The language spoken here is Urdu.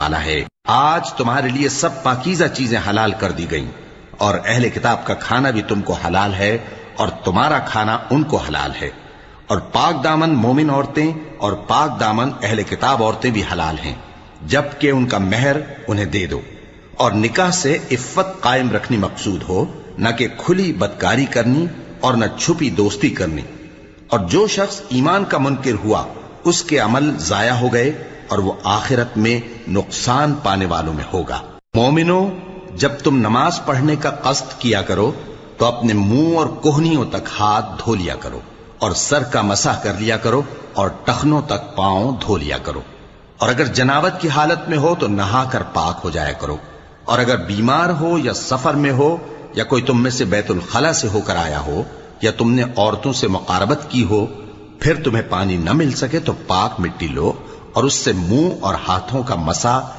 والا ہے۔ آج تمہارے لیے سب پاکیزہ چیزیں حلال کر دی گئیں، اور اہل کتاب کا کھانا بھی تم کو حلال ہے اور تمہارا کھانا ان کو حلال ہے، اور پاک دامن مومن عورتیں اور پاک دامن اہل کتاب عورتیں بھی حلال ہیں، جبکہ ان کا مہر انہیں دے دو، اور نکاح سے عفت قائم رکھنی مقصود ہو، نہ کہ کھلی بدکاری کرنی اور نہ چھپی دوستی کرنی۔ اور جو شخص ایمان کا منکر ہوا اس کے عمل ضائع ہو گئے اور وہ آخرت میں نقصان پانے والوں میں ہوگا۔ مومنوں، جب تم نماز پڑھنے کا قصد کیا کرو تو اپنے منہ اور کوہنیوں تک ہاتھ دھو لیا کرو، اور سر کا مسح کر لیا کرو، اور ٹخنوں تک پاؤں دھو لیا کرو، اور اگر جنابت کی حالت میں ہو تو نہا کر پاک ہو جایا کرو، اور اگر بیمار ہو یا سفر میں ہو یا کوئی تم میں سے بیت الخلا سے ہو کر آیا ہو یا تم نے عورتوں سے مقاربت کی ہو، پھر تمہیں پانی نہ مل سکے تو پاک مٹی لو اور اس سے منہ اور ہاتھوں کا مسح